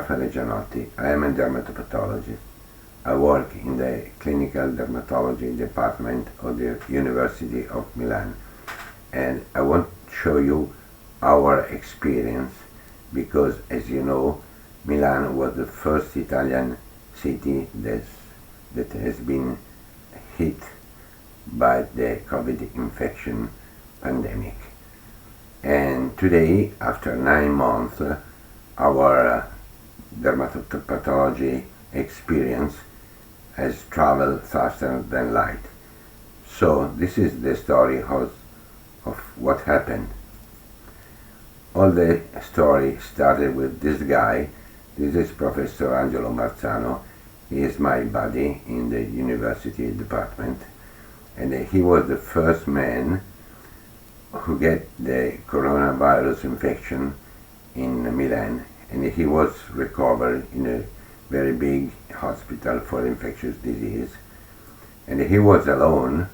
Raffaele Gianotti. I am a dermatopathologist. I work in the clinical dermatology department of the University of Milan, and I want to show you our experience because, as you know, Milan was the first Italian city that has been hit by the COVID infection pandemic. And today, after 9 months, our dermatopathology experience has traveled faster than light. So this is the story of what happened. All the story started with this guy. This is Professor Angelo Marzano. He is my buddy in the university department, and he was the first man who get the coronavirus infection in Milan, and he was recovered in a very big hospital for infectious disease, and he was alone,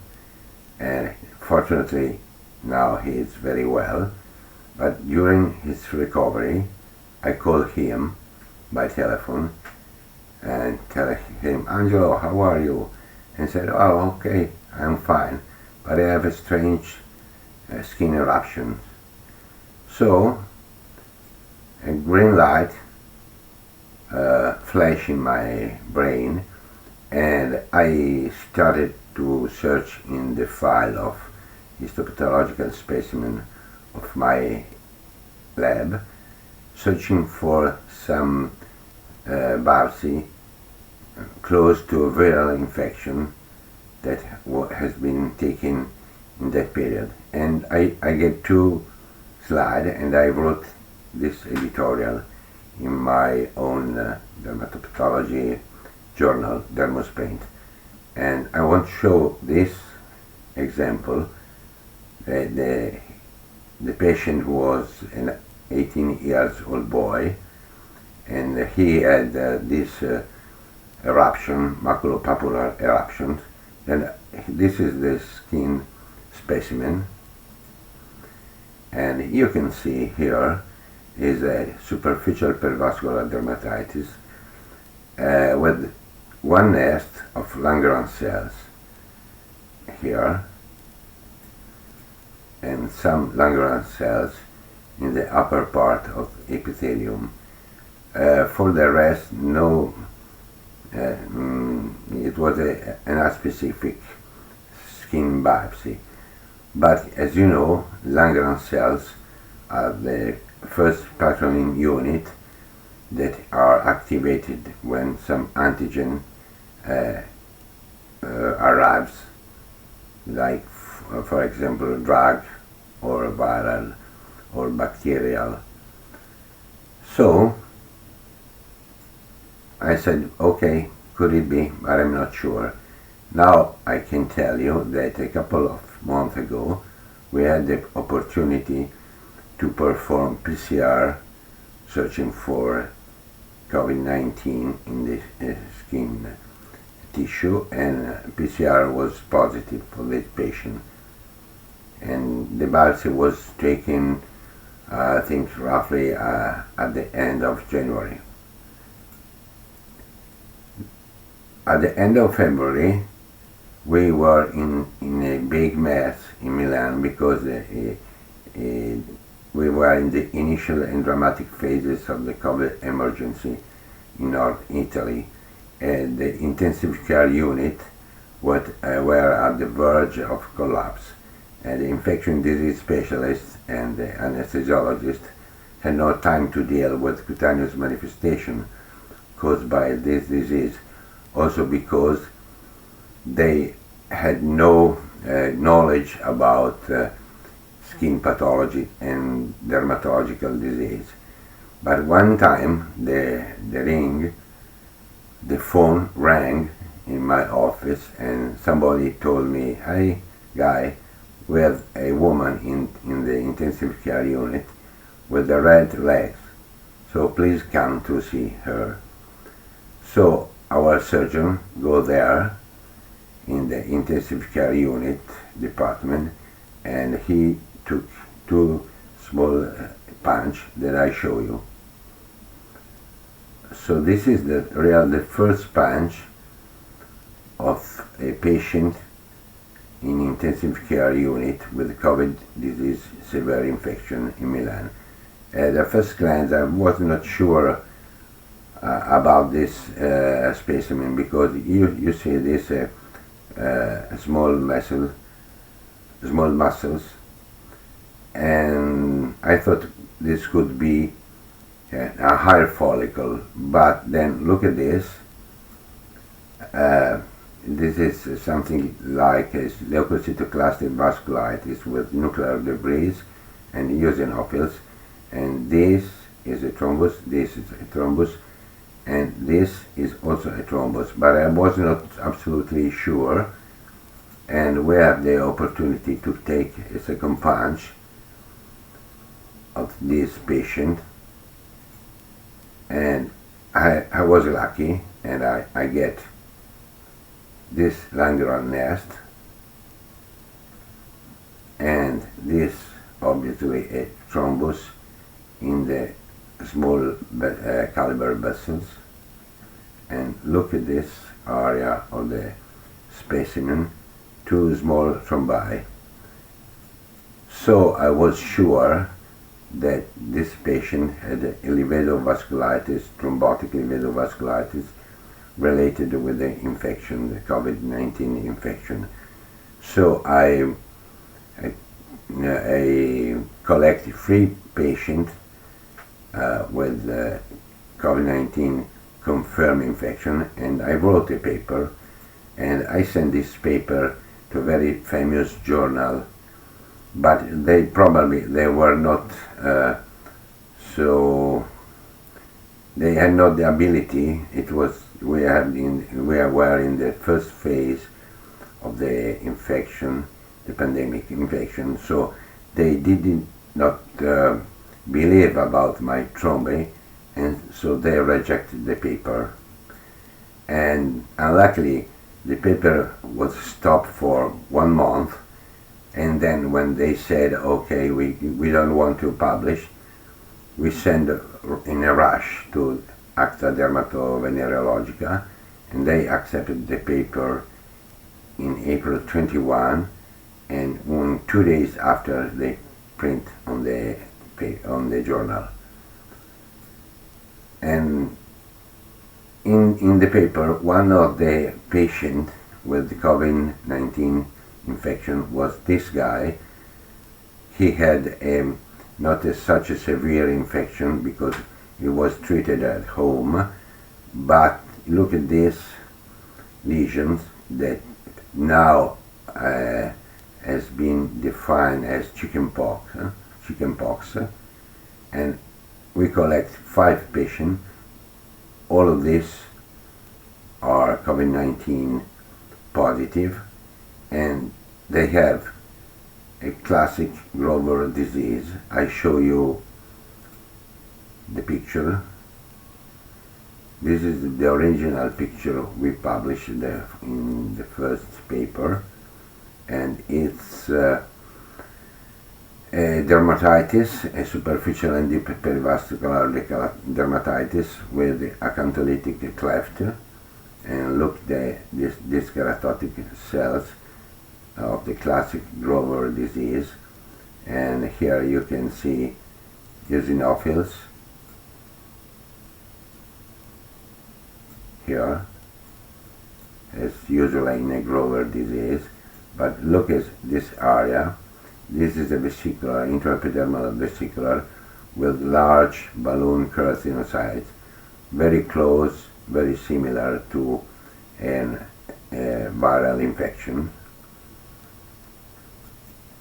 and fortunately now he is very well. But during his recovery I called him by telephone and tell him, Angelo, how are you? And said, oh, okay, I'm fine, but I have a strange skin eruption. So a green light flash in my brain, and I started to search in the file of histopathological specimen of my lab, searching for some biopsy close to a viral infection that has been taken in that period. And I get 2 slides, and I wrote this editorial in my own dermatopathology journal, Dermospaint. And I want to show this example. The patient was an 18 years old boy, and he had this eruption, maculopapular eruption. And this is the skin specimen, and you can see here is a superficial pervascular dermatitis with 1 nest of Langerhans cells here, and some Langerhans cells in the upper part of epithelium. For the rest, no, it was an unspecific skin biopsy. But as you know, Langerhans cells are the first pathogen unit that are activated when some antigen arrives, like for example drug or viral or bacterial. So I said, okay, could it be, but I'm not sure. Now I can tell you that a couple of months ago we had the opportunity to perform PCR searching for COVID-19 in the skin tissue, and PCR was positive for this patient, and the biopsy was taken I think roughly at the end of January. At the end of February we were in a big mess in Milan because we were in the initial and dramatic phases of the COVID emergency in North Italy, and the intensive care unit were at the verge of collapse, and the infectious disease specialists and the anesthesiologist had no time to deal with cutaneous manifestation caused by this disease, also because they had no knowledge about skin pathology and dermatological disease. But one time the phone rang in my office, and somebody told me, hey guy, we have a woman in the intensive care unit with the red legs, so please come to see her. So our surgeon go there in the intensive care unit department, and he took 2 small punch that I show you. So this is the first punch of a patient in intensive care unit with COVID disease severe infection in Milan. At the first glance, I was not sure about this specimen, because you see this small muscles, and I thought this could be a hair follicle, but then look at this. This is something like a leukocytoclastic vasculitis with nuclear debris and eosinophils, and this is a thrombus, this is a thrombus, and this is also a thrombus, but I was not absolutely sure, and we have the opportunity to take a second punch of this patient, and I was lucky, and I get this langular nest, and this obviously a thrombus in the small caliber vessels. And look at this area of the specimen, two small thrombi. So I was sure that this patient had vasculitis, thrombotic vasculitis, related with the infection, the COVID-19 infection. So I collect 3 patients with COVID-19 confirmed infection, and I wrote a paper, and I sent this paper to a very famous journal, but they were not so they had not the ability. It was we were in the first phase of the infection, the pandemic infection, so they did not believe about my thrombi, and so they rejected the paper. And unluckily, the paper was stopped for 1 month, and then when they said, okay, we don't want to publish, we sent in a rush to Acta Dermatovenerologica, and they accepted the paper in April 21, and 2 days after they print on the journal. And in the paper, one of the patients with the COVID-19 infection was this guy. He had not such a severe infection because he was treated at home, but look at these lesions that now has been defined as chickenpox, and we collect 5 patients. All of these are COVID-19 positive, and they have a classic Grover disease. I show you the picture. This is the original picture we published in the first paper, and it's a dermatitis, a superficial and deep perivascular dermatitis with acantholytic cleft, and look these keratotic cells of the classic Grover disease, and here you can see eosinophils here, as usually in a Grover disease. But look at this area. This is a vesicular, intraepidermal vesicular with large balloon keratinocytes, very close, very similar to a viral infection.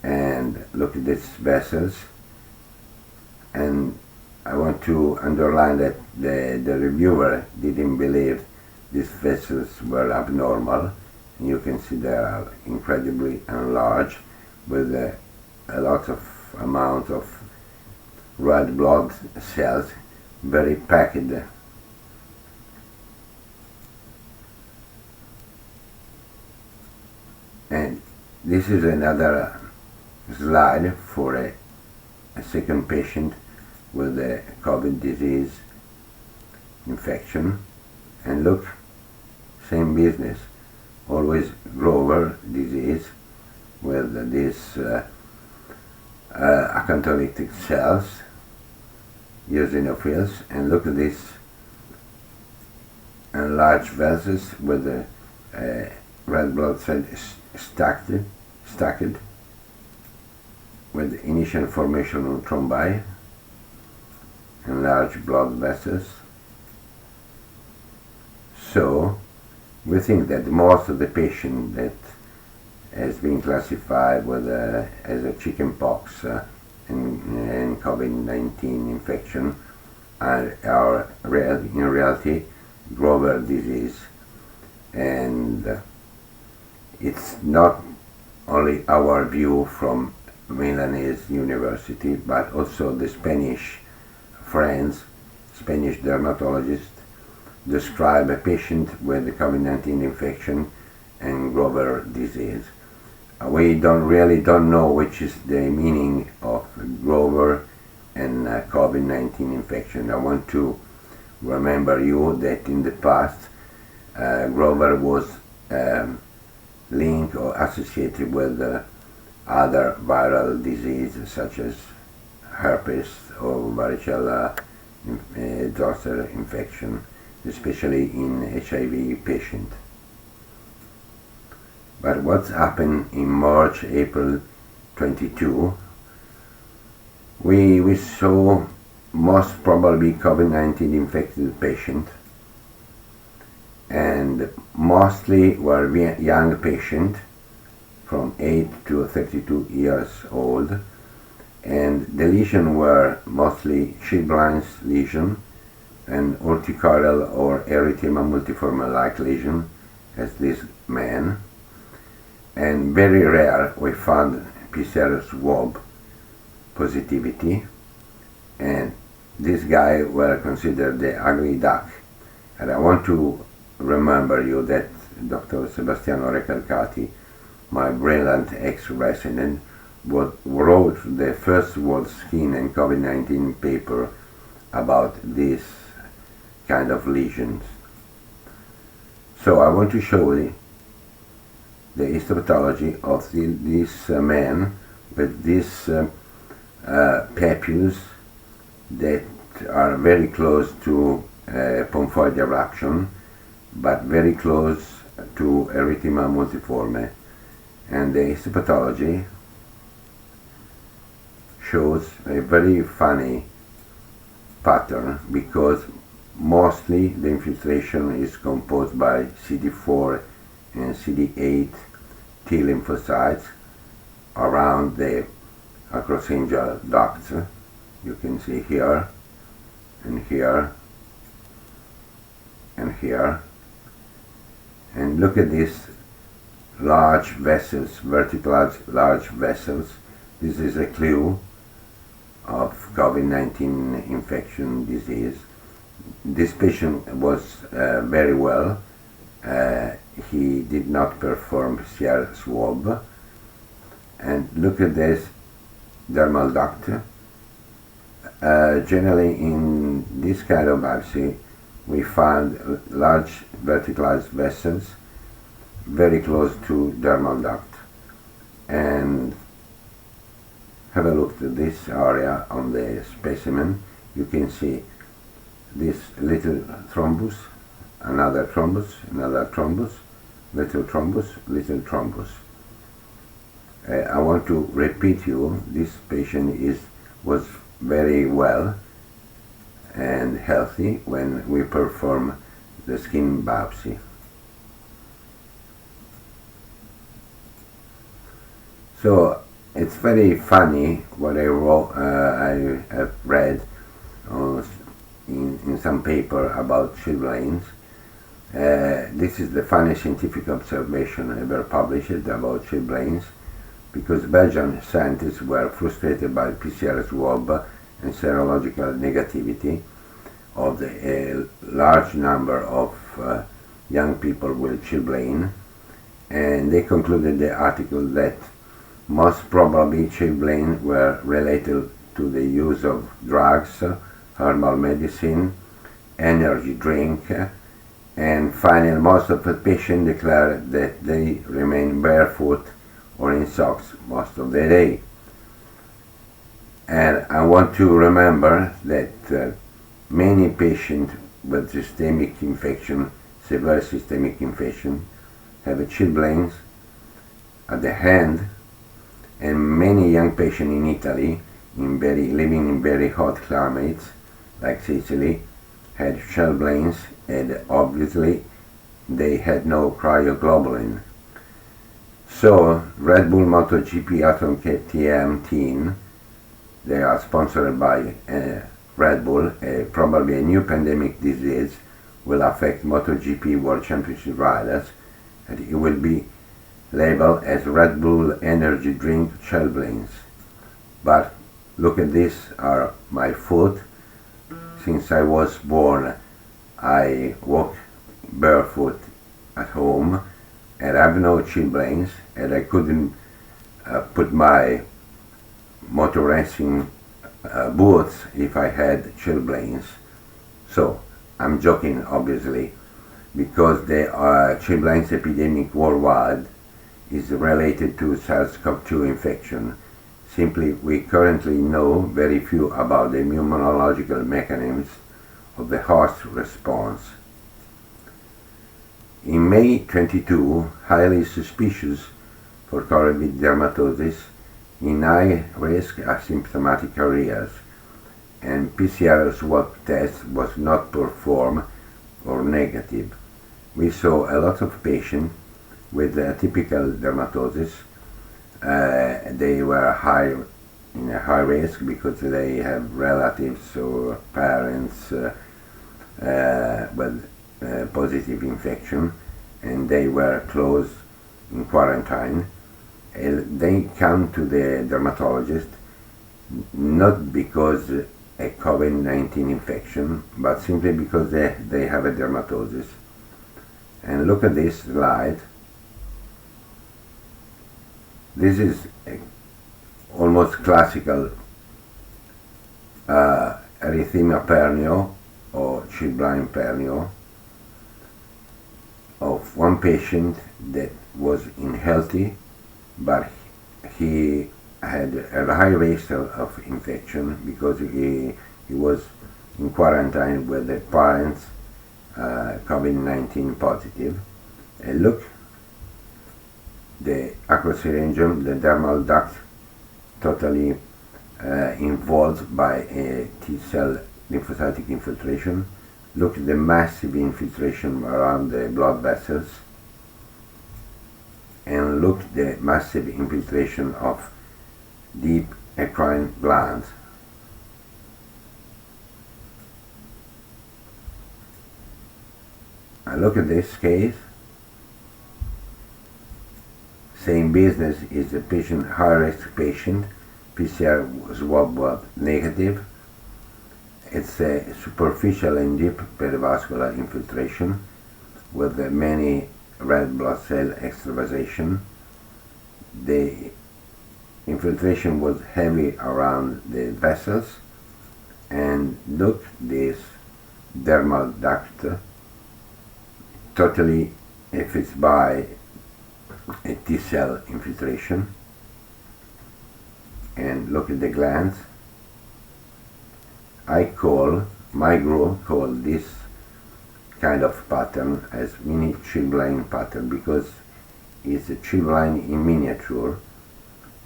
And look at these vessels, and I want to underline that the reviewer didn't believe these vessels were abnormal. And you can see they are incredibly enlarged with a lot of amount of red blood cells, very packed. And this is another slide for a second patient with the COVID disease infection, and look, same business, always Grover disease with these acantholytic cells, eosinophils, and look at this enlarged vessels with the red blood cells stacked with initial formation of thrombi and large blood vessels. So we think that most of the patient that has been classified with as a chickenpox and COVID-19 infection are in reality Grover disease, and it's not only our view from Milanese University, but also the Spanish friends, Spanish dermatologists, describe a patient with COVID-19 infection and Grover disease. We really don't know which is the meaning of Grover and COVID-19 infection. I want to remember you that in the past Grover was linked or associated with other viral diseases such as herpes or varicella zoster infection, especially in HIV patients. But what's happened in March, April 22, we saw most probably COVID-19 infected patients, and mostly were young patients from 8 to 32 years old, and the lesions were mostly Chilblains lesion and urticarial or Erythema multiforme like lesion, as this man, and very rare we found PCR swab positivity, and this guy were considered the ugly duck. And I want to remember you that Dr. Sebastiano Recalcati, my brilliant ex-resident, wrote the first World Skin and COVID-19 paper about this kind of lesions. So I want to show you the histopathology of this man with these papules that are very close to pomphoid eruption, but very close to Erythema multiforme. And the histopathology shows a very funny pattern, because mostly the infiltration is composed by CD4 and CD8 T lymphocytes around the acrocendial ducts. You can see here and here and here, and look at these large vessels, verticalized large vessels. This is a clue of COVID-19 infection disease. This patient was very well. He did not perform PCR swab. And look at this dermal duct. Generally in this kind of biopsy we find large verticalized vessels very close to dermal duct. And have a look at this area on the specimen. You can see this little thrombus, another thrombus, another thrombus, little thrombus, little thrombus. I want to repeat you, this patient was very well and healthy when we perform the skin biopsy. So it's very funny what I wrote. I have read in some paper about chilblains. This is the funniest scientific observation ever published about chilblains, because Belgian scientists were frustrated by PCR swab and serological negativity of the large number of young people with chilblain, and they concluded the article that most probably chilblains were related to the use of drugs, herbal medicine, energy drink, and finally most of the patients declare that they remain barefoot or in socks most of the day. And I want to remember that many patients with systemic infection, severe systemic infection, have chilblains at the hand, and many young patients in Italy, living in very hot climates like Sicily, had chilblains, and obviously they had no cryoglobulin. So Red Bull MotoGP Atom KTM team, they are sponsored by Red Bull, probably a new pandemic disease will affect MotoGP World Championship riders, and it will be labeled as Red Bull Energy Drink Chilblains. But look at this, are my foot. Since I was born, I walk barefoot at home, and I have no chilblains, and I couldn't put my motor racing boots if I had chilblains. So I'm joking, obviously, because the chilblains epidemic worldwide is related to SARS-CoV-2 infection. Simply, we currently know very few about the immunological mechanisms of the host response. In May 22, highly suspicious for COVID dermatosis in high-risk asymptomatic areas, and PCR swab test was not performed or negative. We saw a lot of patients with atypical dermatosis. They were in a high risk because they have relatives or parents with positive infection, and they were close in quarantine. They come to the dermatologist not because a COVID-19 infection, but simply because they have a dermatosis. And look at this slide. This is almost classical erythema pernio or chilblain pernio of one patient that was healthy, but he had a high risk of infection because he was in quarantine with the parents COVID-19 positive. And look, the acrosyringium, the dermal duct, totally involved by a T-cell lymphocytic infiltration. Look at the massive infiltration around the blood vessels, and look at the massive infiltration of deep eccrine glands. And look at this case. Same business is a patient, high-risk patient. PCR swab was negative. It's a superficial and deep perivascular infiltration with many red blood cell extravasation. The infiltration was heavy around the vessels, and look, this dermal duct totally affected by a T-cell infiltration. And look at the glands. My group call this kind of pattern as mini chilblain pattern because it's a chilblain in miniature.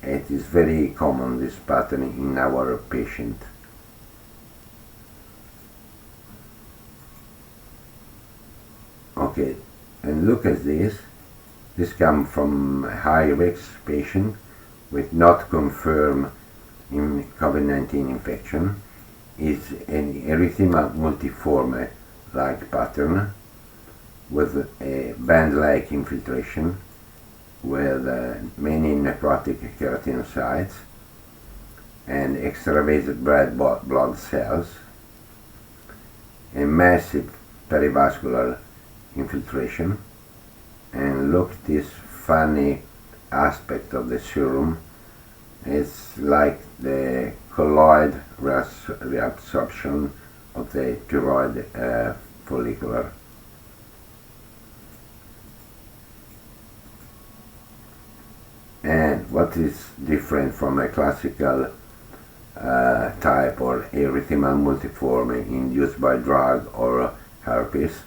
It is very common, this pattern, in our patient. Okay, and look at this. This comes from a high-risk patient with not confirmed COVID-19 infection. It's an erythema multiforme like pattern with a band-like infiltration with many necrotic keratinocytes and extravasated red blood cells, a massive perivascular infiltration. And look at this funny aspect of the serum. It's like the colloid reabsorption of the thyroid follicular. And what is different from a classical type or erythema multiforme induced by drug or herpes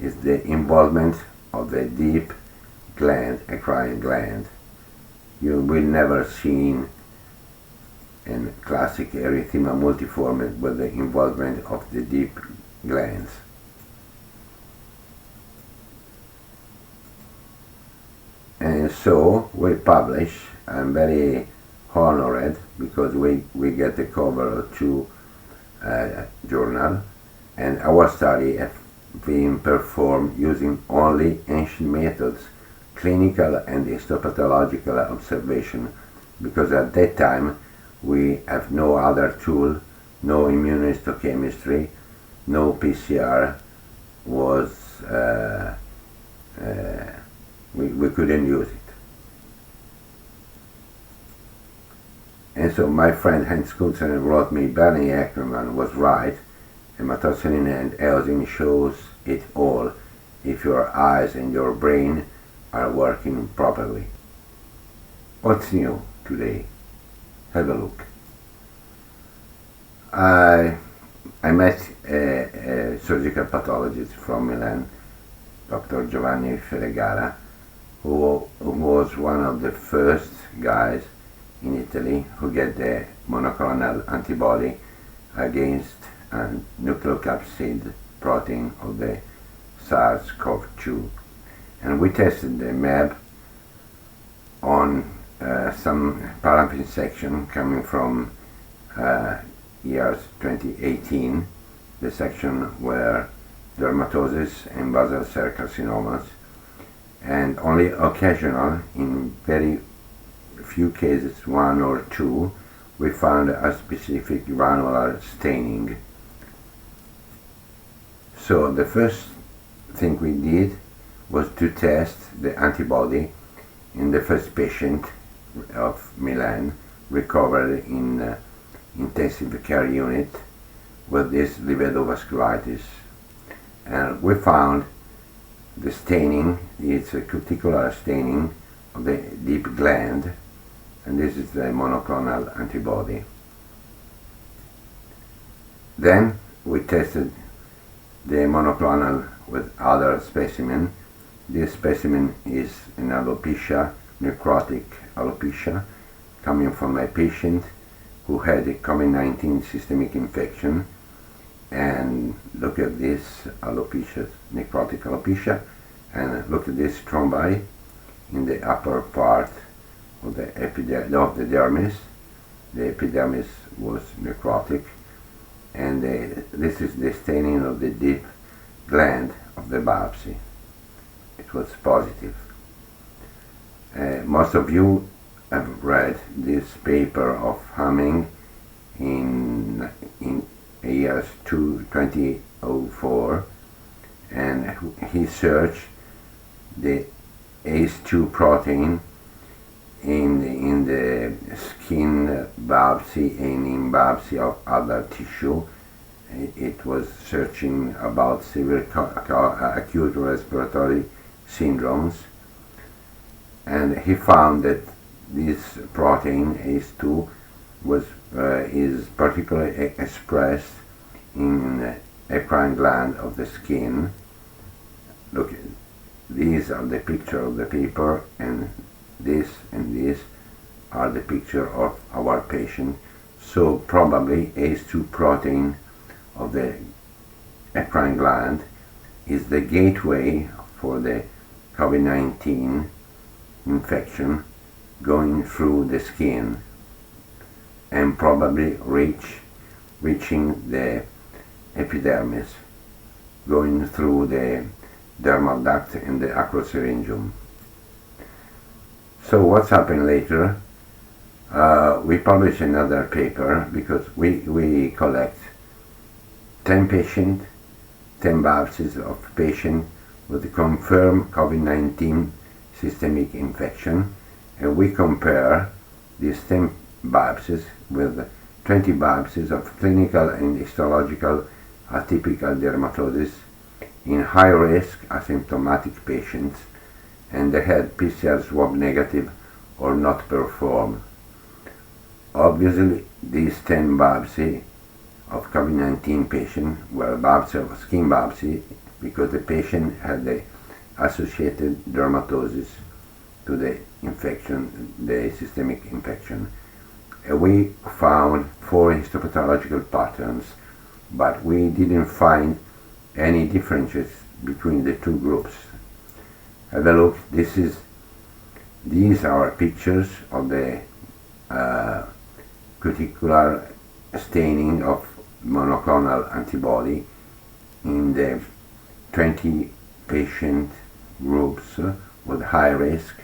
is the involvement of the deep gland, eccrine gland. You will never see in classic erythema multiforme with the involvement of the deep glands. And so we publish. I'm very honored because we get the cover of two journal, and our study has been performed using only ancient methods, clinical and histopathological observation, because at that time we have no other tool, no immunohistochemistry, no PCR was we couldn't use it. And so my friend Hans Kutzen wrote me, Bernie Ackerman was right, hematocyanin and eosin shows it all if your eyes and your brain are working properly. What's new today? Have a look. I met a surgical pathologist from Milan, Dr. Giovanni Felegara, who was one of the first guys in Italy who get the monoclonal antibody against a nucleocapsid protein of the SARS-CoV-2. And we tested the MAB on some paraffin section coming from years 2018, the section where dermatosis and basal cell carcinomas, and only occasional, in very few cases, one or two, we found a specific granular staining. So the first thing we did was to test the antibody in the first patient of Milan recovered in intensive care unit with this livedo vasculitis, and we found the staining. It's a cuticular staining of the deep gland, and this is the monoclonal antibody. Then we tested the monoclonal with other specimen. This specimen is an alopecia, necrotic alopecia, coming from a patient who had a COVID-19 systemic infection. And look at this alopecia, necrotic alopecia, and look at this thrombi in the upper part of the dermis. The epidermis was necrotic, and this is the staining of the deep gland of the biopsy. It was positive. Most of you have read this paper of Hamming in years 2004, and he searched the ACE2 protein in the skin biopsy and in biopsy of other tissue. It was searching about severe acute respiratory syndromes, and he found that this protein ACE2 is particularly expressed in the eccrine gland of the skin. Look, these are the picture of the paper, and this are the picture of our patient. So probably ACE2 protein of the eccrine gland is the gateway for the COVID-19 infection going through the skin, and probably reaching the epidermis, going through the dermal duct and the acrosyringium. So what's happened later? We publish another paper because we collect 10 patients, 10 biopsies of patients with confirmed COVID-19 systemic infection, and we compare these 10 biopsies with 20 biopsies of clinical and histological atypical dermatosis in high-risk asymptomatic patients, and they had PCR swab negative or not performed. Obviously, these 10 biopsies of COVID-19 patients were biopsy of skin biopsy because the patient had the associated dermatosis to the infection, the systemic infection. We found 4 histopathological patterns, but we didn't find any differences between the two groups. Have a look. These are pictures of the cuticular staining of monoclonal antibody in the 20 patient groups with high risk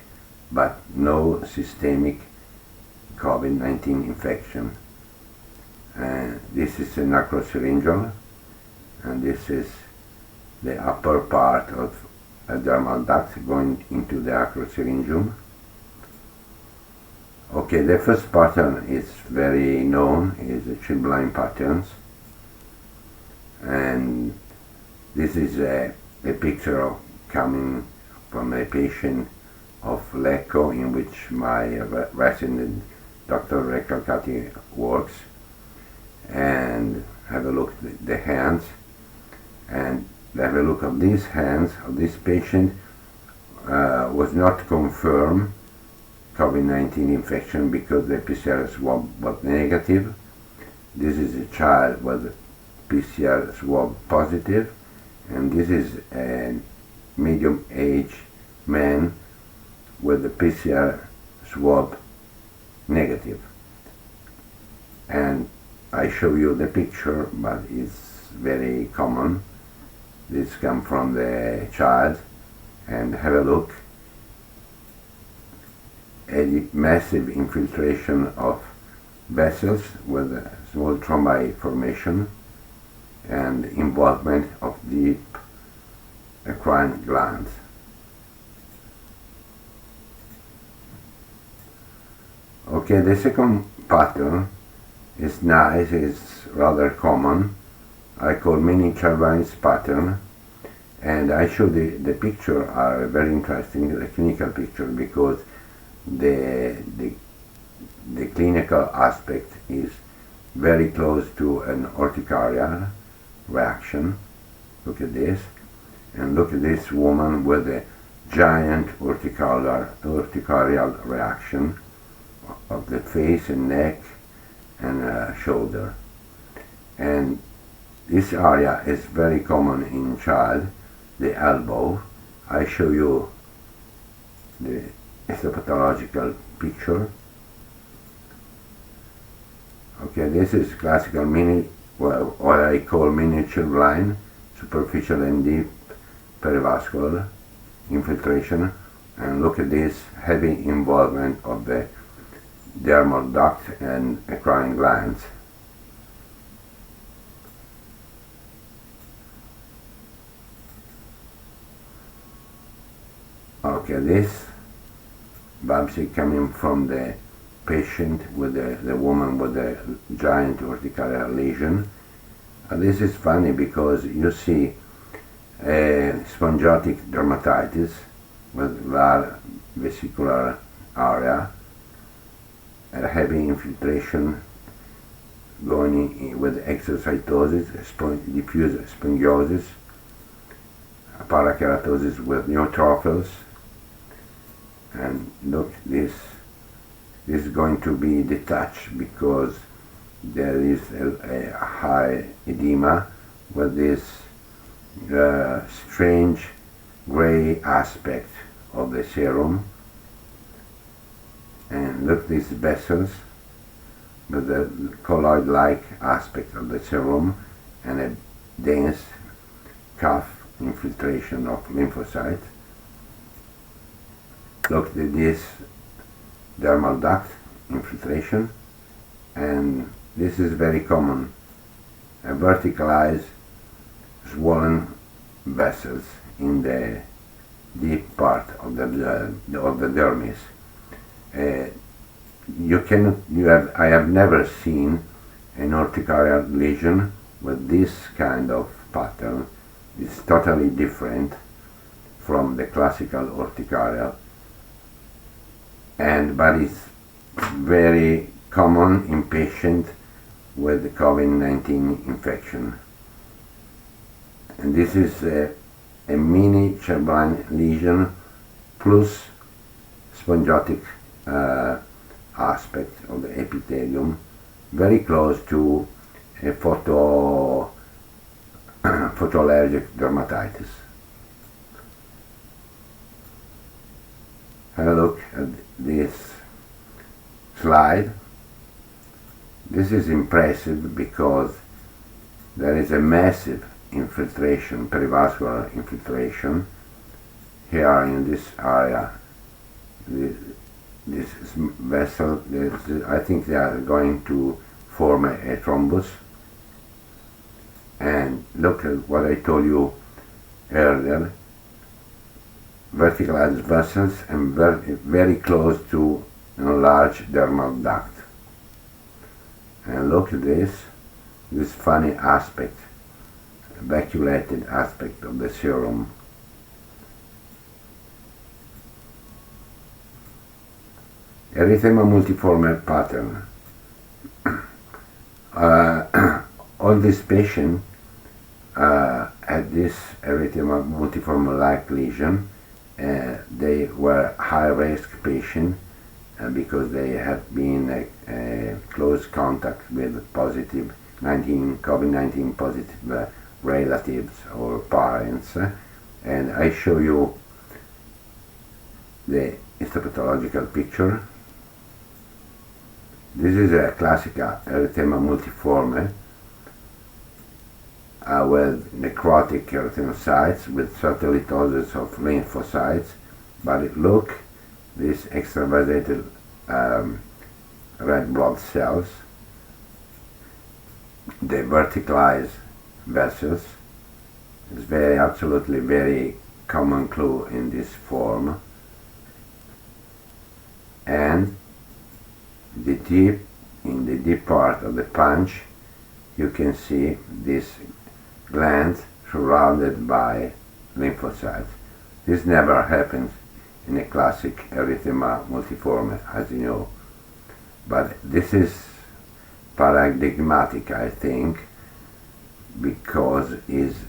but no systemic COVID-19 infection. This is an acrosyringeal, and this is the upper part of a dermal duct going into the acrosyringium. Okay, the first pattern is very known, is the Turbine patterns, and this is a picture of coming from a patient of Lecco, in which my resident Dr. Recalcati works. And have a look at the hands, and have a look at these hands of this patient. Was not confirmed COVID-19 infection because the PCR swab was negative. This is a child with PCR swab positive, and this is a medium-aged man with the PCR swab negative. And I show you the picture, but it's very common. This comes from the child, and have a look. A massive infiltration of vessels with a small thrombi formation and involvement of deep eccrine glands. Okay, the second pattern is nice, it's rather common. I call mini Turbines pattern, and I show the picture are very interesting, the clinical picture, because the clinical aspect is very close to an urticarial reaction. Look at this, and look at this woman with a giant urticarial reaction of the face and neck and shoulder. And this area is very common in child, the elbow. I show you the histopathological picture. Okay, this is classical what I call miniature line, superficial and deep perivascular infiltration. And look at this heavy involvement of the dermal duct and eccrine glands. Okay, this biopsy coming from the patient with the woman with the giant urticarial lesion. This is funny because you see a spongiotic dermatitis with large vesicular area, a heavy infiltration going in with exocytosis, diffuse spongiosis, parakeratosis with neutrophils. And look, this is going to be detached because there is a high edema with this strange gray aspect of the serum. And look, these vessels with the colloid-like aspect of the serum and a dense cuff infiltration of lymphocytes. Look at this dermal duct infiltration, and this is very common. A verticalized swollen vessels in the deep part of the dermis. I have never seen an urticarial lesion with this kind of pattern is totally different from the classical urticaria, but it's very common in patients with COVID-19 infection. And this is a mini turbine lesion plus spongiotic aspect of the epithelium, very close to a photoallergic dermatitis. Have a look at this slide. This is impressive because there is a massive infiltration, perivascular infiltration here in this area. This vessel, I think they are going to form a thrombus. And look at what I told you earlier, verticalized vessels and very close to a large dermal duct. And look at this funny aspect, vacuolated aspect of the serum. Erythema multiforme pattern. All these patients had this erythema multiforme-like lesion. They were high-risk patients because they have been close contact with positive COVID-19 positive relatives or parents, and I show you the histopathological picture. This is a classical erythema multiforme with necrotic keratinocytes with cytolytosis of lymphocytes, but look, these extravasated red blood cells, the verticalized vessels is absolutely very common clue in this form, and in the deep part of the punch you can see this gland surrounded by lymphocytes. This never happens in a classic erythema multiforme, as you know, but this is paradigmatic, I think, because is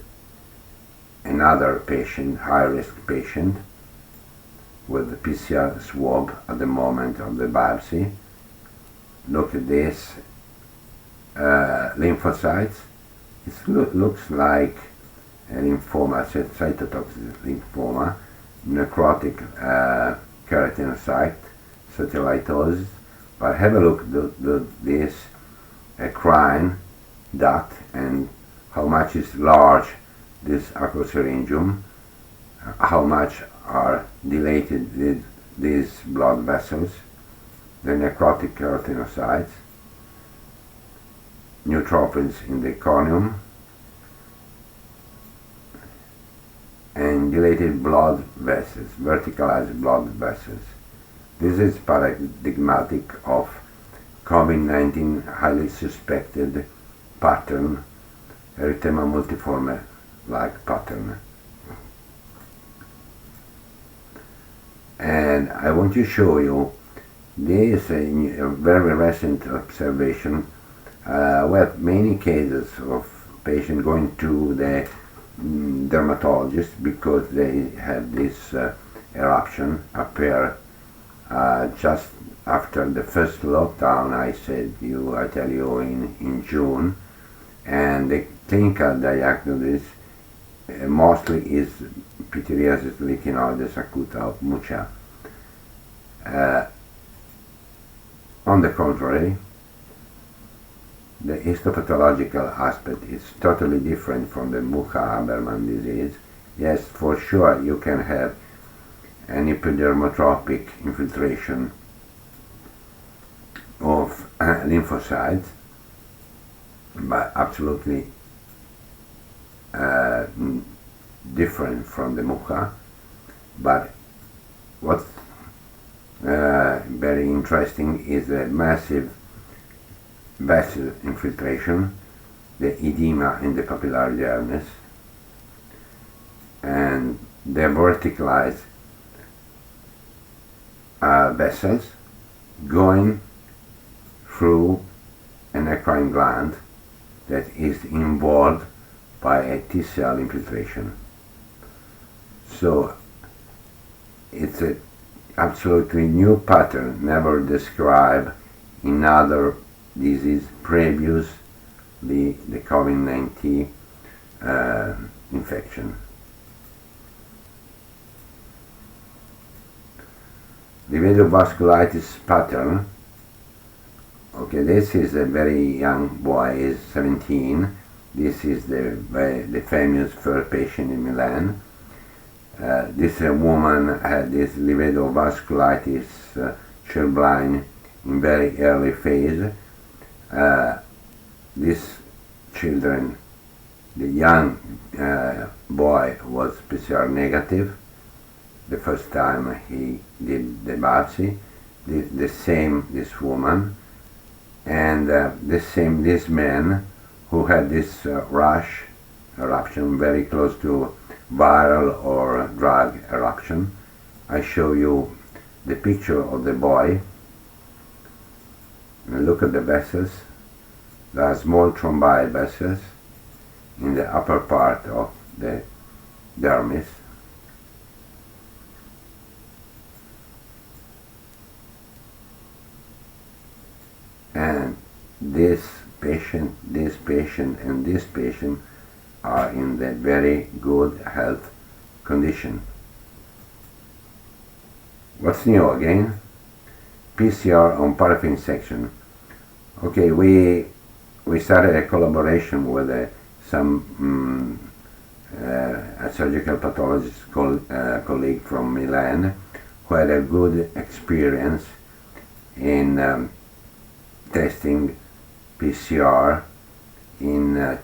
another patient, high-risk patient, with the PCR swab at the moment of the biopsy. Look at this lymphocytes. It looks like a lymphoma, cytotoxic lymphoma, necrotic keratinocyte, cytolytosis. But have a look at this crine duct and how much is large this acrosyringium, how much are dilated these blood vessels, the necrotic keratinocytes, neutrophils in the corneum, and dilated blood vessels, verticalized blood vessels. This is paradigmatic of COVID-19 highly suspected pattern, erythema multiforme like pattern. And I want to show you this a very recent observation. We have many cases of patients going to the dermatologist because they had this eruption appear just after the first lockdown. I tell you in June, and the clinical diagnosis mostly is pityriasis lichenoides acuta of Mucha. On the contrary, the histopathological aspect is totally different from the Mucha-Habermann disease. Yes, for sure you can have an epidermotropic infiltration of lymphocytes, but absolutely different from the Mucha. But what's very interesting is the massive vessel infiltration, the edema in the papillary dermis, and the verticalized vessels going through an eccrine gland that is involved by a T cell infiltration. So it's an absolutely new pattern, never described in other diseases previous the COVID-19 infection. The vasculitis pattern. Okay, this is a very young boy, is 17. This is the famous first patient in Milan. This woman had this vasculitis, chilblain in very early phase. This children, the young boy was PCR negative the first time he did the biopsy. The same this woman, and this man who had this rash eruption very close to viral or drug eruption. I show you the picture of the boy. And look at the vessels. There are small thrombi vessels in the upper part of the dermis. And this patient, and this patient are in the very good health condition. What's new again? PCR on paraffin section. Okay, we started a collaboration with some a surgical pathologist colleague from Milan who had a good experience in testing PCR in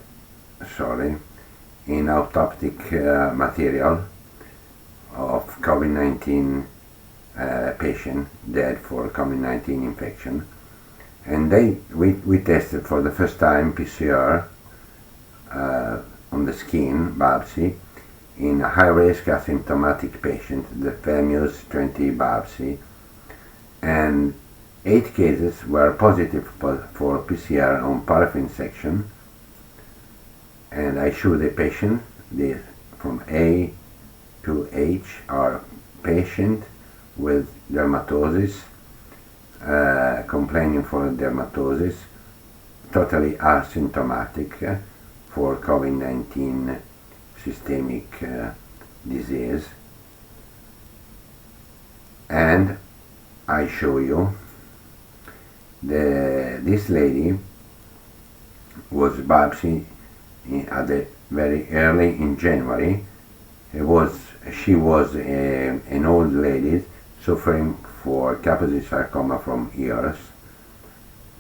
autoptic material of COVID-19 patient dead for COVID-19 infection, and we tested for the first time PCR on the skin biopsy in a high-risk asymptomatic patient, the famous 20 biopsy, and 8 cases were positive for PCR on paraffin section. And I show the patient, from A to H are patient with dermatosis, complaining for dermatosis, totally asymptomatic for COVID-19 systemic disease. And I show you this lady was biopsied at the very early in January. She was an old lady suffering for Kaposi sarcoma from years,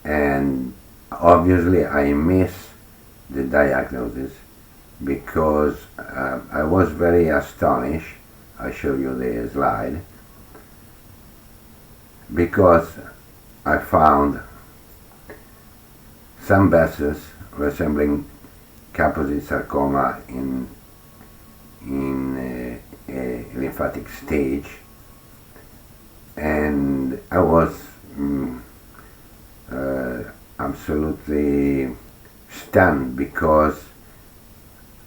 and obviously I missed the diagnosis because I was very astonished. I show you the slide, because I found some vessels resembling Kaposi sarcoma in a lymphatic stage, and I was absolutely stunned because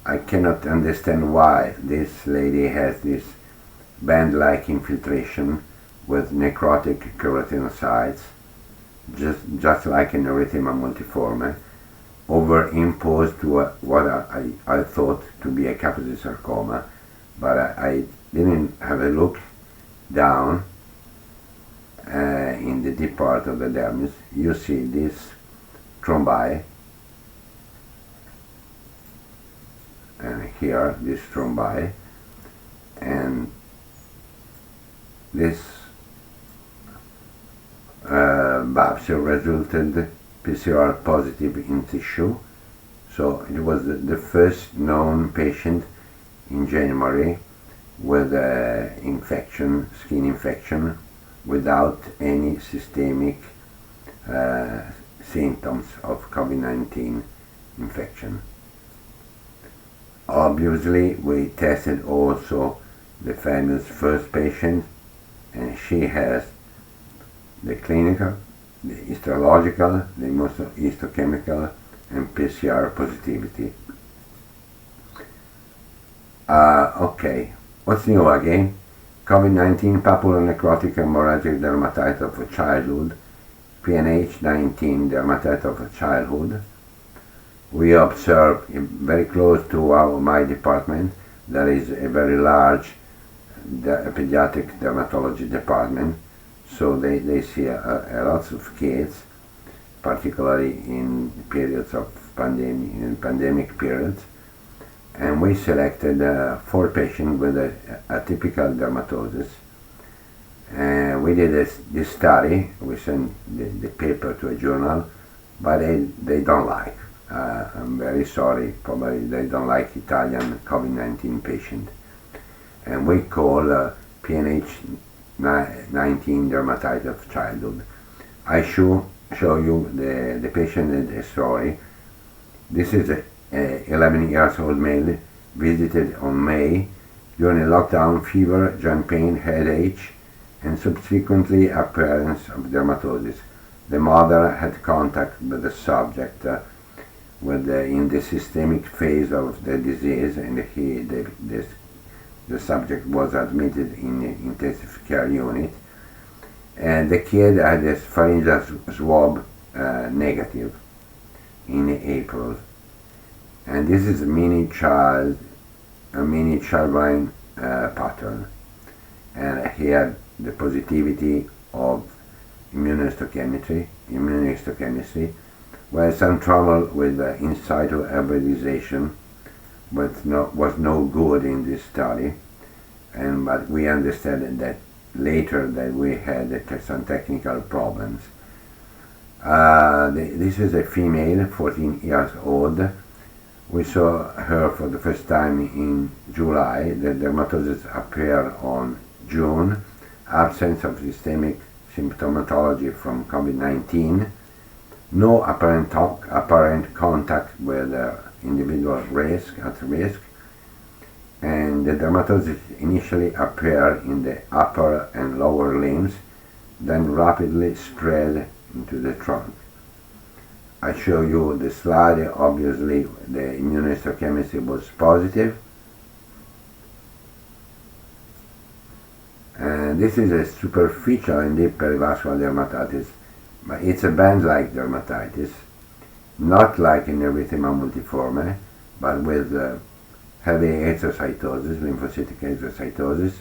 I cannot understand why this lady has this band-like infiltration with necrotic keratinocytes, just like an Erythema multiforme, overimposed to what I thought to be a Kaposi sarcoma, but I didn't have a look down in the deep part of the dermis. You see this thrombi, and here this thrombi, and this biopsy resulted PCR positive in tissue. So it was the first known patient in January with infection, skin infection, without any systemic symptoms of COVID-19 infection. Obviously, we tested also the famous first patient, and she has the clinical, the histological, the immunohistochemical, and PCR positivity. Okay, what's new again? COVID-19 papillonecrotic hemorrhagic dermatitis of childhood, PNH19 dermatitis of childhood. We observe very close to my department, there is a very large pediatric dermatology department, so they see lots of kids, particularly in periods of pandemic periods. And we selected 4 patients with a atypical dermatosis. And we did this study. We sent the paper to a journal, but they don't like. I'm very sorry, probably they don't like Italian COVID-19 patient. And we call PNH19 dermatitis of childhood. I show you the patient and the story. This is a 11 years old male, visited on May during a lockdown, fever, joint pain, headache, and subsequently appearance of dermatosis. The mother had contact with the subject in the systemic phase of the disease, and the subject was admitted in the intensive care unit. And the kid had a pharyngeal swab negative in April. And this is a mini childbearing pattern. And he had the positivity of immunohistochemistry, where some trouble with in situ hybridization, but was no good in this study. But we understood that later that we had some technical problems. This is a female, 14 years old. We saw her for the first time in July. The dermatosis appeared on June. Absence of systemic symptomatology from COVID-19. No apparent contact with individual at risk. And the dermatosis initially appeared in the upper and lower limbs, then rapidly spread into the trunk. I show you the slide. Obviously the immunohistochemistry was positive, and this is a superficial and deep perivascular dermatitis, but it's a band-like dermatitis, not like an Erythema multiforme, but with heavy exocytosis, lymphocytic exocytosis,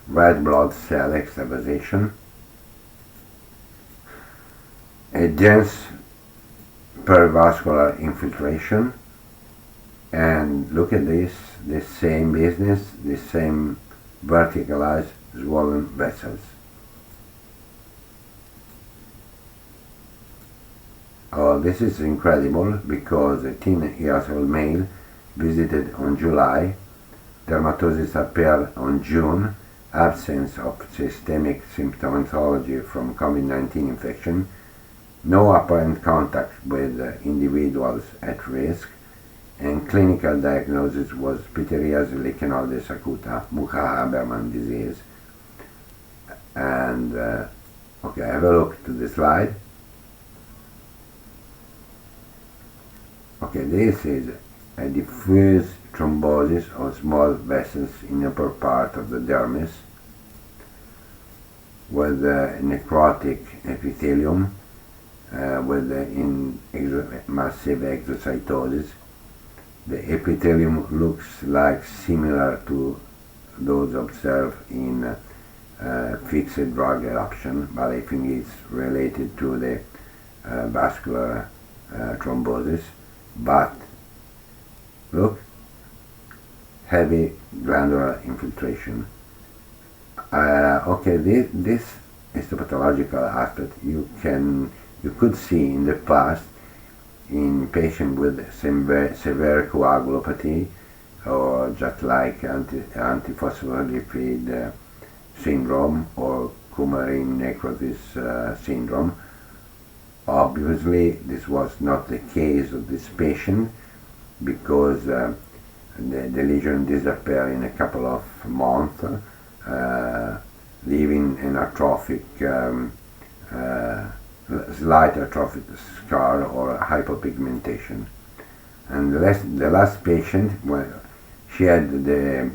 red blood cell extravasation, a dense perivascular infiltration, and look at this same business, the same verticalized swollen vessels. Oh, this is incredible, because a 10 years old male visited on July, dermatosis appeared on June, absence of systemic symptomatology from COVID-19 infection, no apparent contact with individuals at risk, and clinical diagnosis was pityriasis lichenoides acuta, Mucha-Habermann disease. And okay, have a look to the slide. Okay, this is a diffuse thrombosis of small vessels in the upper part of the dermis with necrotic epithelium with massive exocytosis. The epithelium looks like similar to those observed in fixed drug eruption, but I think it's related to the vascular thrombosis. But look, heavy glandular infiltration. Okay, this histopathological aspect you could see in the past in patients with severe coagulopathy, or just like antiphospholipid syndrome or coumarin necrosis syndrome, Obviously, this was not the case of this patient because the lesion disappeared in a couple of months, leaving an atrophic, slight atrophic scar or hypopigmentation. And the last patient, well, she had the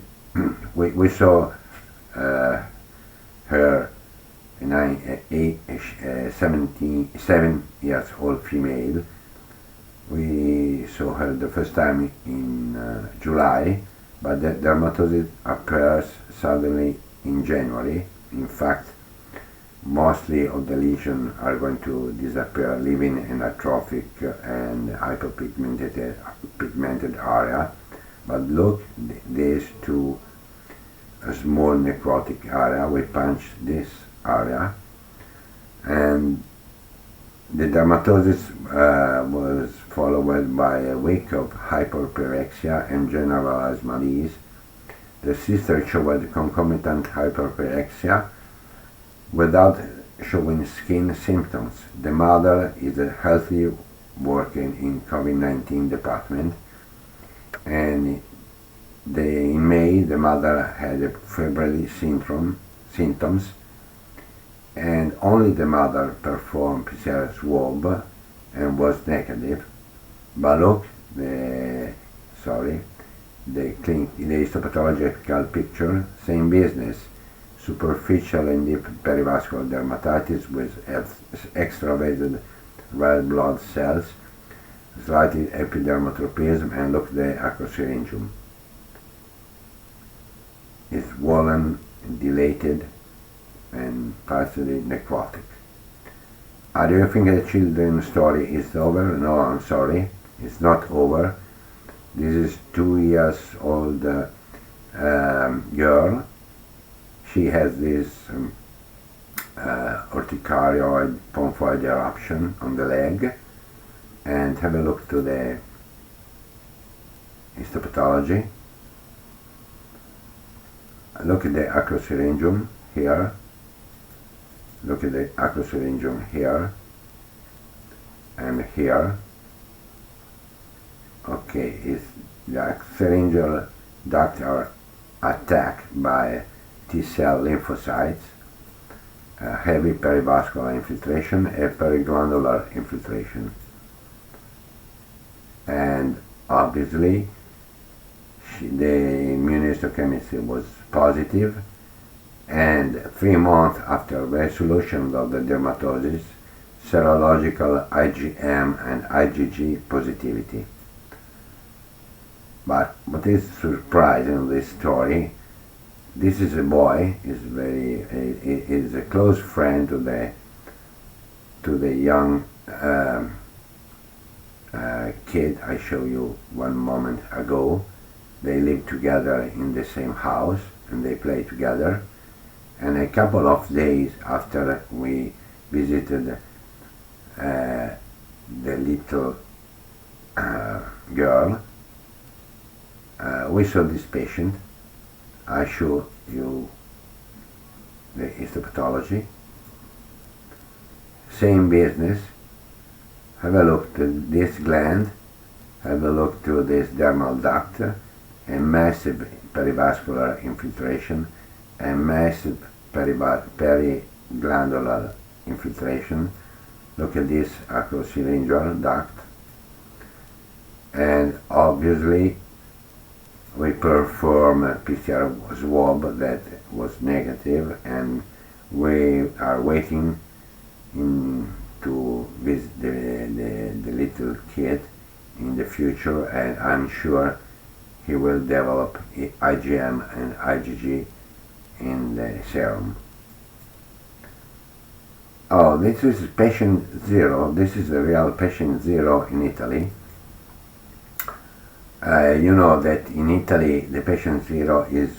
we saw her 77 years old female. We saw her the first time in July, but the dermatosis appears suddenly in January. In fact, mostly of the lesions are going to disappear, leaving an atrophic and hyperpigmented area. But look, these two small necrotic area. We punch this area, and the dermatosis was followed by a week of hyperpyrexia and generalized malaise. The sister showed concomitant hyperpyrexia without showing skin symptoms. The mother is a healthy working in COVID-19 department, and in May the mother had a febrile symptoms, and only the mother performed PCR swab and was negative. But look, the histopathological picture, same business. Superficial and deep perivascular dermatitis with extravasated red blood cells, slight epidermotropism, and look, the acrosyringium is swollen, dilated, and partially necrotic. Do you think the children's story is over? No, I'm sorry, it's not over. This is 2 years old girl. She has this urticarioid pomphoid eruption on the leg, and have a look to the histopathology. Look at the acrosyringium here. Look at the acrosyringium here and here. Okay, the acrosyringeal ducts are attacked by T-cell lymphocytes, heavy perivascular infiltration, and periglandular infiltration. And obviously, the immunohistochemistry was positive, and 3 months after resolution of the dermatosis, serological IgM and IgG positivity. But what is surprising in this story, this is a boy, is a close friend to the young kid I showed you one moment ago. They live together in the same house and they play together. And a couple of days after we visited the little girl, we saw this patient. I show you the histopathology. Same business. Have a look to this gland. Have a look to this dermal duct. A massive perivascular infiltration. A massive periglandular infiltration. Look at this acrosyringeal duct. And obviously we perform a PCR swab that was negative, and we are waiting to visit the little kid in the future, and I'm sure he will develop IgM and IgG in the serum. Oh, this is patient 0. This is a real patient 0 in Italy. You know that in Italy the patient 0 is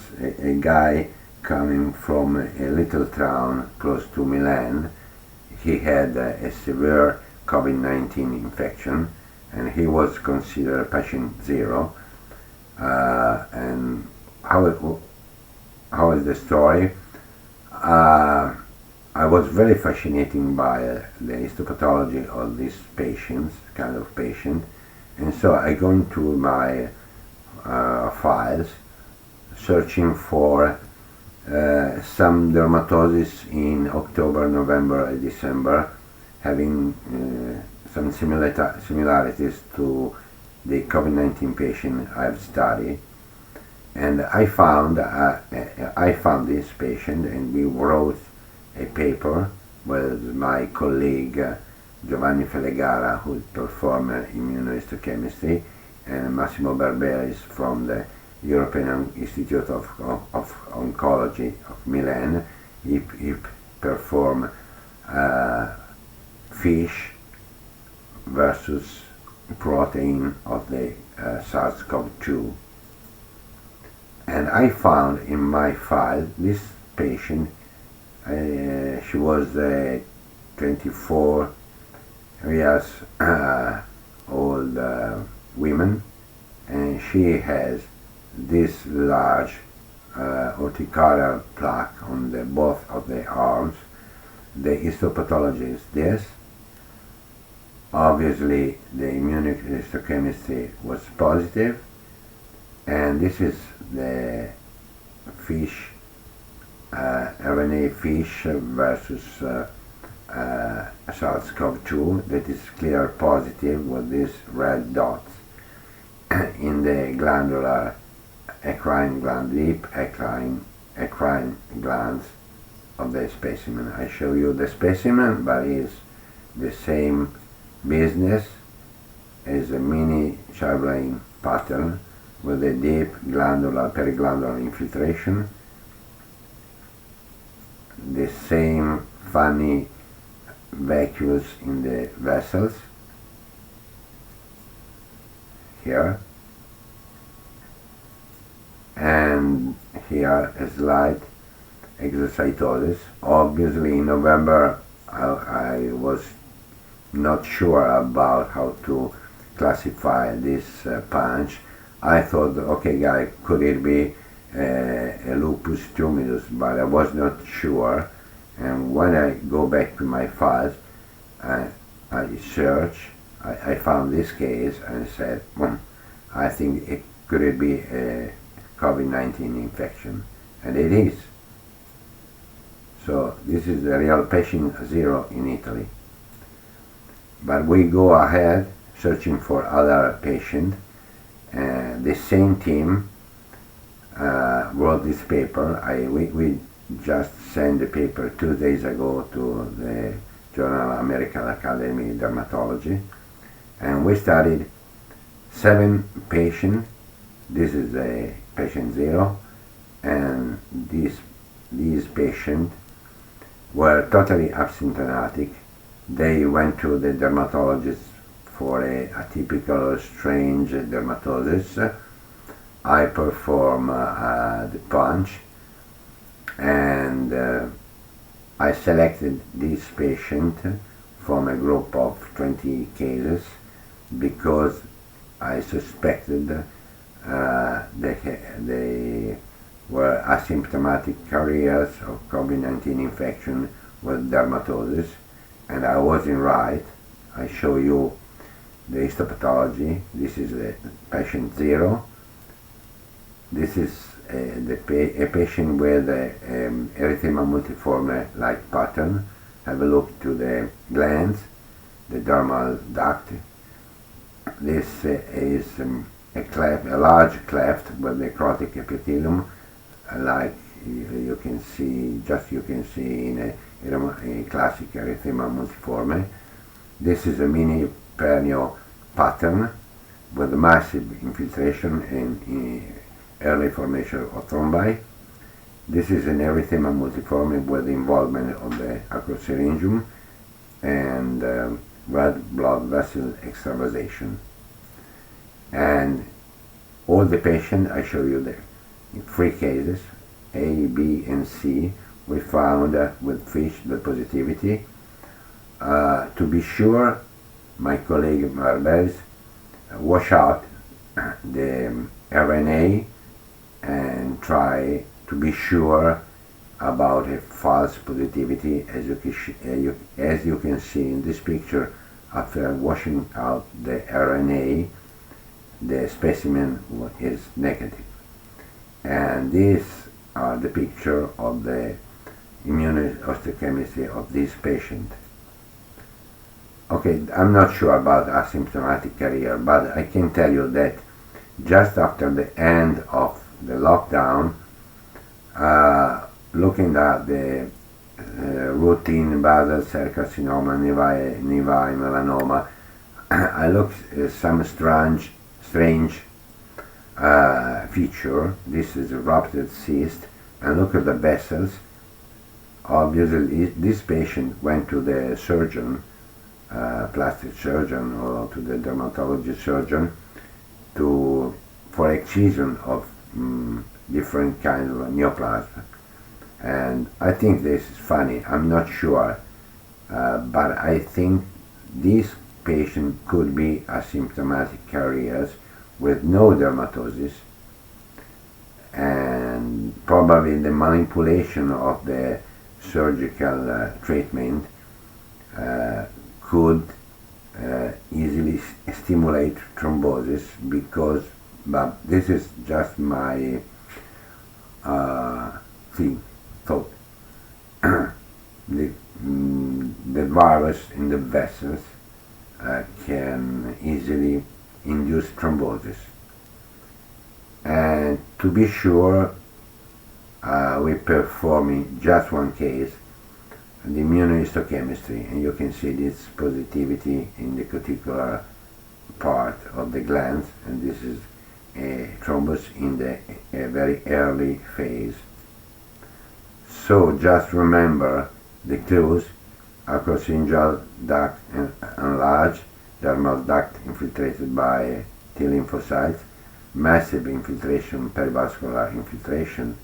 a guy coming from a little town close to Milan. He had a severe COVID-19 infection, and he was considered patient 0. And how is the story? I was very fascinated by the histopathology of these patients, kind of patient, and so I go into my files searching for some dermatosis in October, November, and December, having some similarities to the COVID-19 patient I've studied. And I found this patient, and we wrote a paper with my colleague Giovanni Felegara, who performed immunohistochemistry, and Massimo Barberis from the European Institute of Oncology of Milan. He performed fish versus protein of the SARS-CoV-2. And I found in my file this patient. She was 24 years old woman, and she has this large urticarial plaque on both of the arms. The histopathology is this. Obviously, the immunohistochemistry was positive, and this is the fish, RNA fish versus SARS-CoV-2. That is clear positive with these red dots in the glandular eccrine gland, deep eccrine glands of the specimen. I show you the specimen, but it's the same business as a mini Chamberlain pattern with a deep glandular, periglandular infiltration, the same funny vacuoles in the vessels here, and here a slight exocytosis. Obviously in November I was not sure about how to classify this punch. I thought, okay guys, could it be a lupus tumidus, but I was not sure. And when I go back to my files, I search, I found this case and said, I think it could be a COVID-19 infection, and it is. So this is the real patient 0 in Italy. But we go ahead searching for other patients. The same team wrote this paper. We just sent the paper 2 days ago to the Journal American Academy of Dermatology, and we studied 7 patients. This is a patient 0, and these patients were totally asymptomatic. They went to the dermatologist for a atypical or strange dermatosis. I perform the punch, and I selected this patient from a group of 20 cases because I suspected they were asymptomatic carriers of COVID-19 infection with dermatosis, and I wasn't right. I show you the histopathology. This is the patient 0. This is a patient with Erythema multiforme like pattern. Have a look to the glands, the dermal duct. This is a large cleft with necrotic epithelium, like you can see in a classic Erythema multiforme. This is a mini perennial pattern with massive infiltration and early formation of thrombi. This is an Erythema multiforme with involvement of the acrosyringium and red blood vessel extravasation. And all the patients, I show you the 3 cases, A, B, and C, we found with fish the positivity. To be sure, my colleague Barberis wash out the RNA and try to be sure about a false positivity, as you can see in this picture. After washing out the RNA, the specimen is negative. And these are the picture of the immunohistochemistry of this patient. Okay, I'm not sure about asymptomatic carrier, but I can tell you that just after the end of the lockdown, looking at the routine basal cell carcinoma, nevi melanoma, I looked at some strange feature. This is a ruptured cyst, and look at the vessels. Obviously, this patient went to the surgeon, plastic surgeon, or to the dermatology surgeon for excision of different kinds of neoplasm. And I think this is funny. I'm not sure, but I think this patient could be asymptomatic carriers with no dermatosis, and probably the manipulation of the surgical treatment could easily stimulate thrombosis, but this is just my thought. The virus in the vessels can easily induce thrombosis. And to be sure, we performing just one case, the immunohistochemistry, and you can see this positivity in the cuticular part of the glands, and this is a thrombus in the very early phase. So just remember the clues: acrosyngel duct enlarged, dermal duct infiltrated by T lymphocytes, massive infiltration, perivascular infiltration,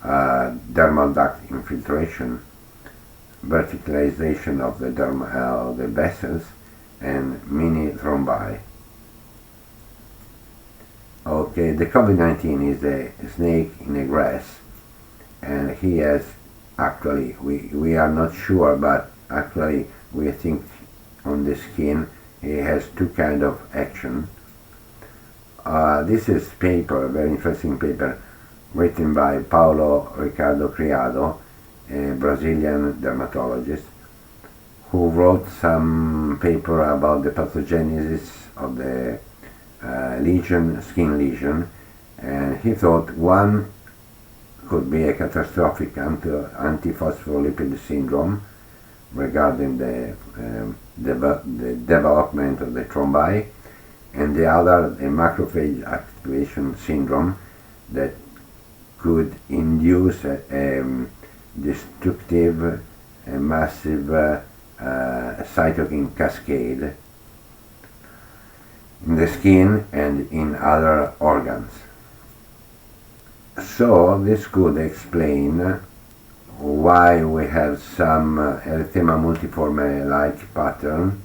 dermal duct infiltration, verticalization of the vessels, and mini thrombi. Okay, the COVID-19 is a snake in a grass, and he has actually, we are not sure, but actually we think on the skin he has two kind of action. This is paper, a very interesting paper, written by Paulo Ricardo Criado, a Brazilian dermatologist, who wrote some paper about the pathogenesis of the skin lesion, and he thought one could be a catastrophic antiphospholipid syndrome regarding the development of the thrombi, and the other a macrophage activation syndrome that could induce a destructive, massive cytokine cascade in the skin and in other organs. So this could explain why we have some Erythema multiforme-like pattern.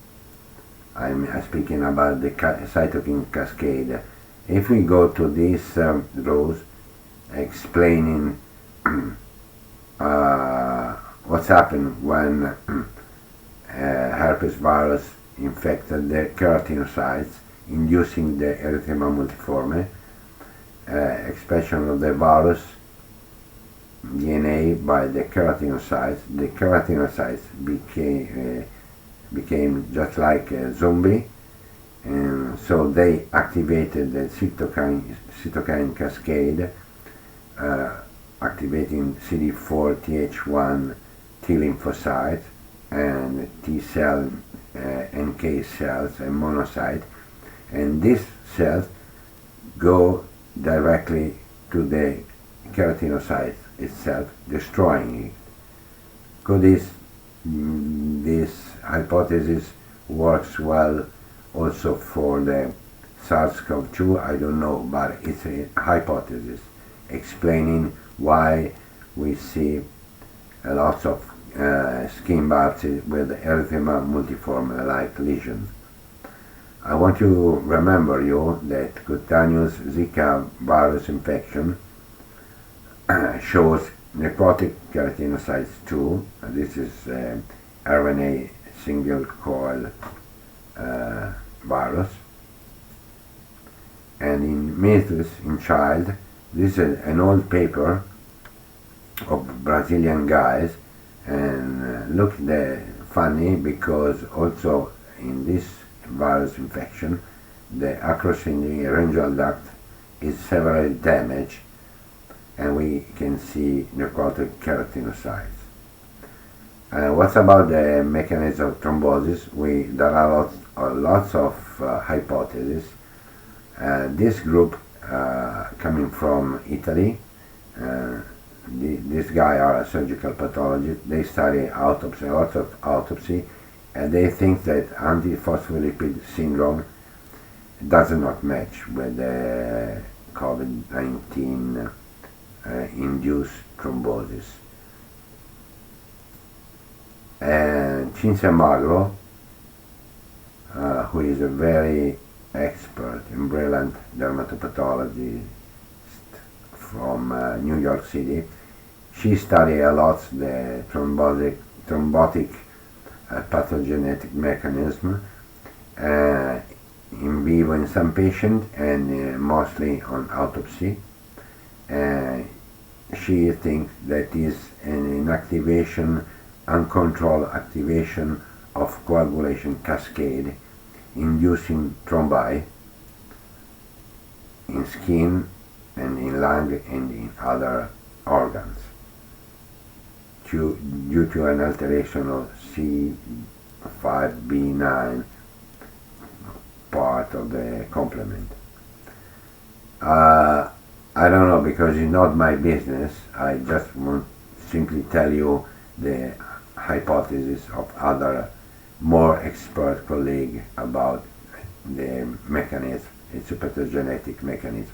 I'm speaking about the cytokine cascade. If we go to these rows explaining what's happened when herpes virus infected the keratinocytes, inducing the Erythema multiforme, expression of the virus DNA by the keratinocytes. The keratinocytes became just like a zombie, and so they activated the cytokine cascade, activating CD4, Th1 T lymphocytes and T cell, NK cells and monocyte, and these cells go directly to the keratinocyte itself, destroying it. Could this hypothesis works well also for the SARS-CoV-2? I don't know, but it's a hypothesis explaining why we see lots of skin biopsies with Erythema multiforme-like lesions. I want to remember you that cutaneous Zika virus infection shows necrotic keratinocytes 2. This is RNA single coil virus. And in measles in child, this is an old paper of Brazilian guys, and look funny because also in this virus infection the acrosyringeal duct is severely damaged, and we can see necrotic keratinocytes. What about the mechanism of thrombosis? There are lots of hypotheses. This group coming from Italy, this guy are a surgical pathologist. They study autopsy, lots of autopsy, and they think that antiphospholipid syndrome does not match with the COVID-19 induced thrombosis. And Cinzia Magro, who is a very expert and brilliant dermatopathologist from New York City, she studied a lot the thrombotic pathogenetic mechanism in vivo in some patients and mostly on autopsy. She thinks that is an inactivation, uncontrolled activation of coagulation cascade inducing thrombi in skin and in lung and in other organs due to an alteration of C5b9 part of the complement. I don't know, because it's not my business. I just want simply tell you the hypothesis of other more expert colleagues about the mechanism. It's a pathogenetic mechanism.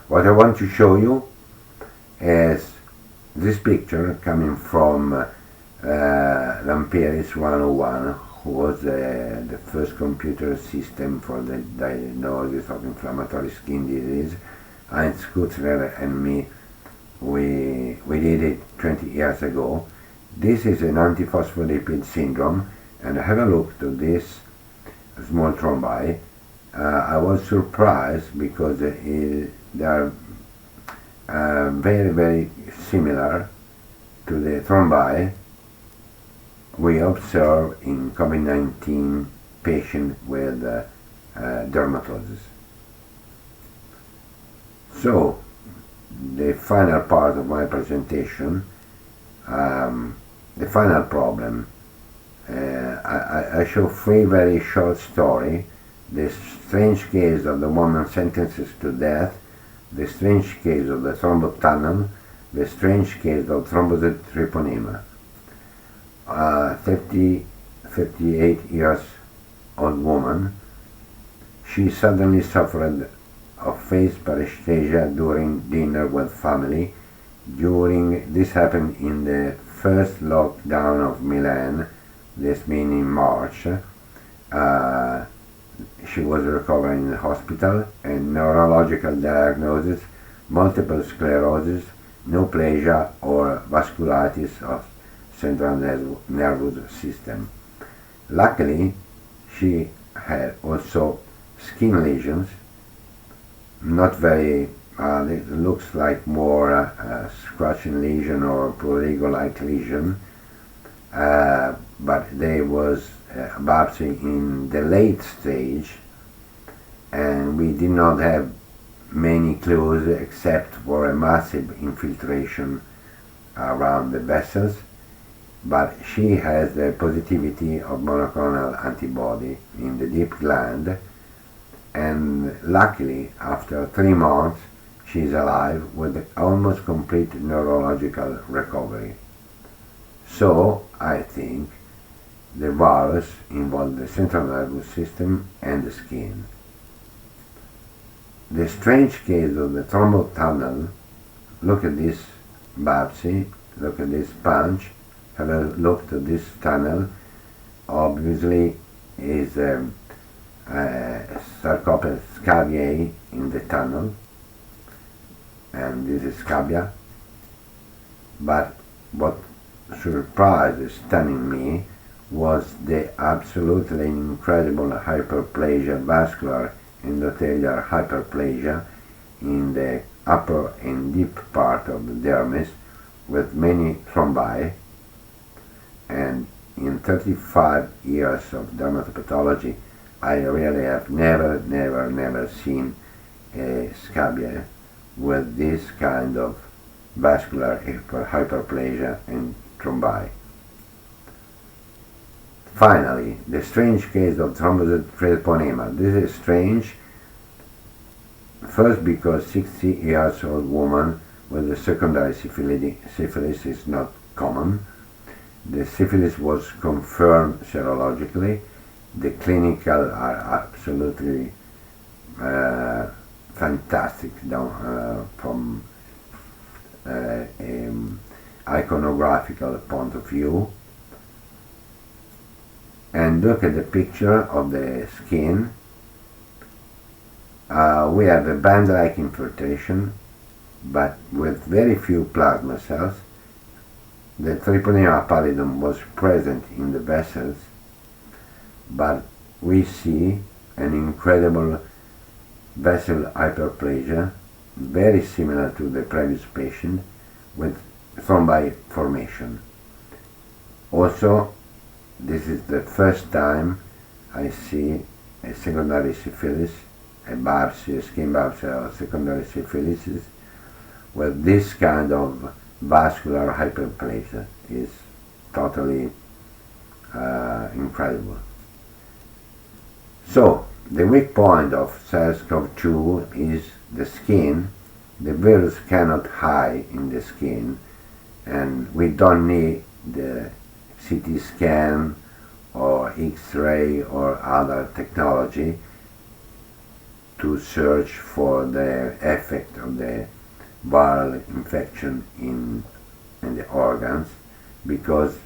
What I want to show you is this picture coming from Lamperis 101, who was the first computer system for the diagnosis of inflammatory skin disease. Heinz Kutzler and me, we did it 20 years ago. This is an antiphospholipid syndrome, and have a look to this small thrombi. I was surprised because they are very, very similar to the thrombi we observe in COVID-19 patients with dermatosis. So, the final part of my presentation, the final problem. I show three very short stories: the strange case of the woman sentenced to death, the strange case of the thrombotunnel, the strange case of thrombotic treponema. 58 years old woman. She suddenly suffered of face paresthesia during dinner with family. This happened in the first lockdown of Milan, this means in March. She was recovering in the hospital, and neurological diagnosis: multiple sclerosis, neoplasia or vasculitis of central nervous system. Luckily, she had also skin lesions, not very, it looks like more scratching lesion or prurigo-like lesion, but there was a biopsy in the late stage, and we did not have many clues except for a massive infiltration around the vessels. But she has the positivity of monoclonal antibody in the deep gland, and luckily after 3 months she is alive with almost complete neurological recovery. So I think the virus involved the central nervous system and the skin. The strange case of the thrombotunnel, look at this biopsy, look at this punch, have a look at this tunnel. Obviously is sarcophagus scabiei in the tunnel, and this is scabia. But what surprised, stunning me, was the absolutely incredible hyperplasia, vascular endothelial hyperplasia in the upper and deep part of the dermis, with many thrombi. And in 35 years of dermatopathology, I really have never seen a scabia with this kind of vascular hyperplasia and thrombi. Finally, the strange case of thrombosis treponema. This is strange, first because 60-year-old woman with a secondary syphilis is not common. The syphilis was confirmed serologically. The clinical are absolutely fantastic from iconographical point of view. And look at the picture of the skin. We have a band-like infiltration, but with very few plasma cells. The treponema pallidum was present in the vessels, but we see an incredible vessel hyperplasia, very similar to the previous patient, with thrombi formation. Also, this is the first time I see a secondary syphilis, a biopsy, a skin biopsy of secondary syphilis with this kind of vascular hyperplasia. Is totally incredible. So, the weak point of SARS-CoV-2 is the skin. The virus cannot hide in the skin, and we don't need the CT scan or X-ray or other technology to search for the effect of the viral infection in the organs, because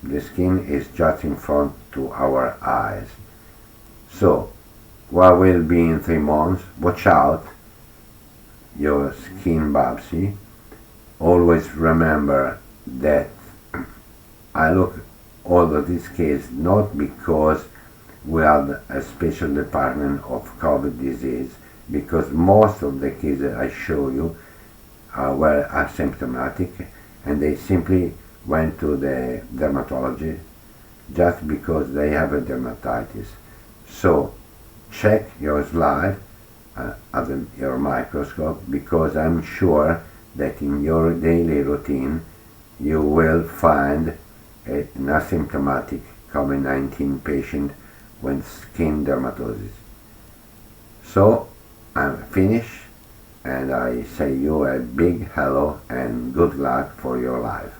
the skin is just in front to our eyes. So, what will be in 3 months? Watch out your skin biopsy. Always remember that I look all of these cases not because we have a special department of COVID disease, because most of the cases I show you were asymptomatic and they simply went to the dermatologist just because they have a dermatitis. So check your slide under your microscope, because I'm sure that in your daily routine you will find an asymptomatic COVID-19 patient with skin dermatosis. So I'm finished, and I say you a big hello and good luck for your life.